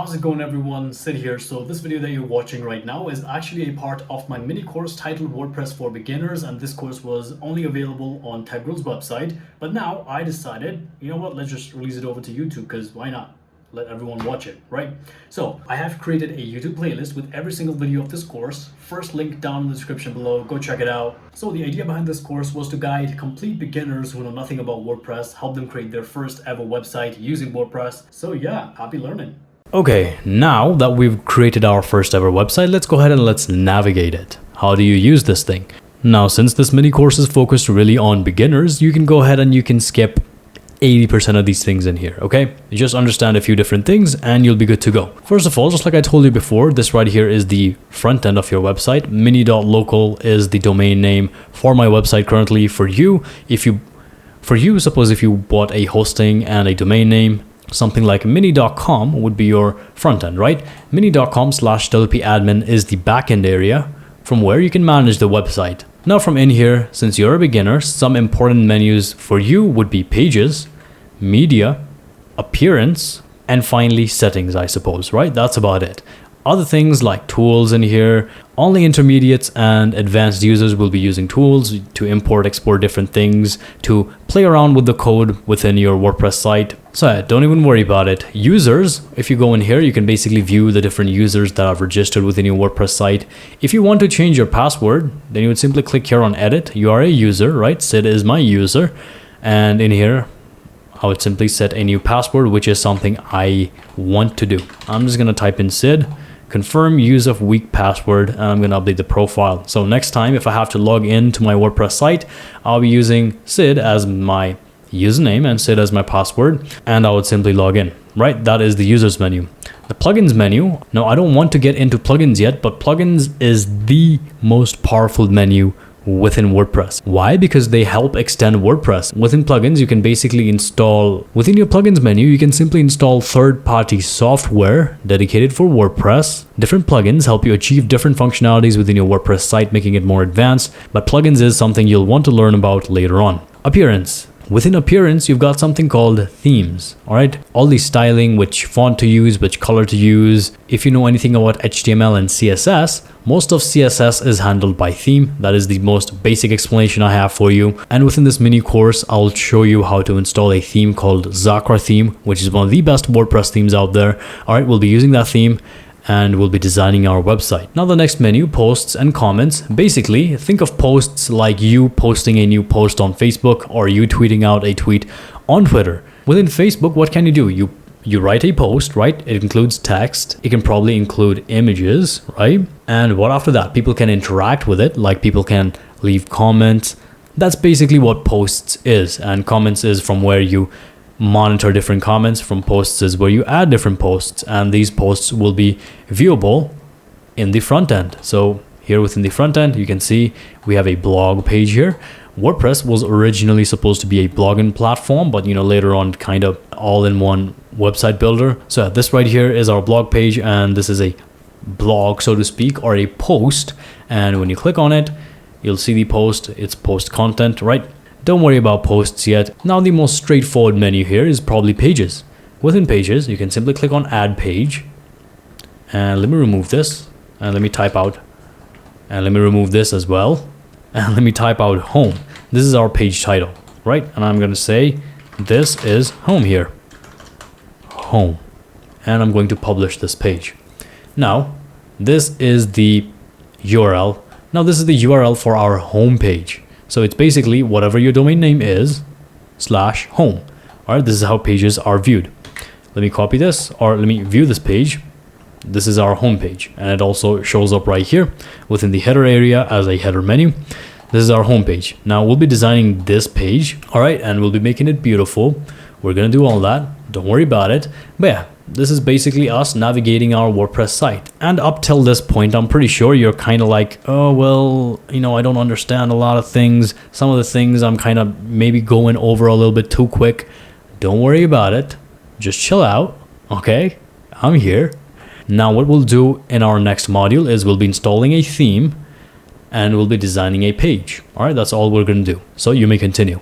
How's it going, everyone? Sid here. So this video that you're watching right now is actually a part of my mini course titled WordPress for Beginners, and this course was only available on Tegral's website, but now I decided, you know what, let's just release it over to YouTube, because why not? Let everyone watch it, right? So I have created a YouTube playlist with every single video of this course. First link down in the description below, go check it out. So the idea behind this course was to guide complete beginners who know nothing about WordPress, help them create their first ever website using WordPress. So yeah, happy learning. Okay, now that we've created our first ever website, let's go ahead and let's navigate it. How do you use this thing? Now, since this mini course is focused really on beginners, you can go ahead and you can skip 80% of these things in here, okay? You just understand a few different things and you'll be good to go. First of all, just like I told you before, this right here is the front end of your website. Mini.local is the domain name for my website currently. For you, suppose if you bought a hosting and a domain name, something like mini.com would be your front end, right? Mini.com/wp-admin is the backend area from where you can manage the website. Now from in here, since you're a beginner, some important menus for you would be pages, media, appearance, and finally settings, I suppose, right? That's about it. Other things like tools in here, only intermediates and advanced users will be using tools to import, export different things, to play around with the code within your WordPress site. So yeah, don't even worry about it. Users, if you go in here, you can basically view the different users that are registered within your WordPress site. If you want to change your password, then you would simply click here on edit. You are a user, right? Sid is my user. And in here, I would simply set a new password, which is something I want to do. I'm just going to type in Sid. Confirm use of weak password, and I'm going to update the profile. So next time, if I have to log into my WordPress site, I'll be using Sid as my username and Sid as my password, and I would simply log in, right? That is the users menu. The plugins menu, no, I don't want to get into plugins yet, but plugins is the most powerful menu within WordPress. Why? Because they help extend WordPress. Within plugins, you can basically install, within your plugins menu, you can simply install third-party software dedicated for WordPress. Different plugins help you achieve different functionalities within your WordPress site, making it more advanced, but plugins is something you'll want to learn about later on. Appearance. Within appearance, you've got something called themes, all right? All the styling, which font to use, which color to use. If you know anything about HTML and CSS, most of CSS is handled by theme. That is the most basic explanation I have for you. And within this mini course, I'll show you how to install a theme called Zakra theme, which is one of the best WordPress themes out there. All right, we'll be using that theme and we'll be designing our website. Now the next menu, posts and comments. Basically, think of posts like you posting a new post on Facebook or you tweeting out a tweet on Twitter. Within Facebook, what can you do? You write a post, right? It includes text. It can probably include images, right? And what after that? People can interact with it, like people can leave comments. That's basically what posts is, and comments is from where you monitor different comments. From posts is where you add different posts, and these posts will be viewable in the front end. So here within the front end, you can see we have a blog page here. WordPress was originally supposed to be a blogging platform, but later on kind of all-in-one website builder. So this right here is our blog page, and this is a blog, so to speak, or a post. And when you click on it, you'll see the post. It's post content, right? Don't worry about posts yet. Now the most straightforward menu here is probably pages. Within pages, you can simply click on add page. And let me remove this. And let me type out. And let me remove this as well. And let me type out home. This is our page title, right? And I'm going to say this is home here. Home. And I'm going to publish this page. Now, this is the URL. Now this is the URL for our home page. So it's basically whatever your domain name is /home. All right, this is how pages are viewed. Let me copy this, or let me view this page. This is our home page, and it also shows up right here within the header area as a header menu. This is our home page. Now we'll be designing this page, all right, and we'll be making it beautiful. We're gonna do all that. Don't worry about it. But yeah, this is basically us navigating our WordPress site. And up till this point, I'm pretty sure you're kind of like, oh, well, I don't understand a lot of things. Some of the things I'm kind of maybe going over a little bit too quick. Don't worry about it. Just chill out, okay? I'm here. Now what we'll do in our next module is we'll be installing a theme and we'll be designing a page. All right, that's all we're going to do. So you may continue.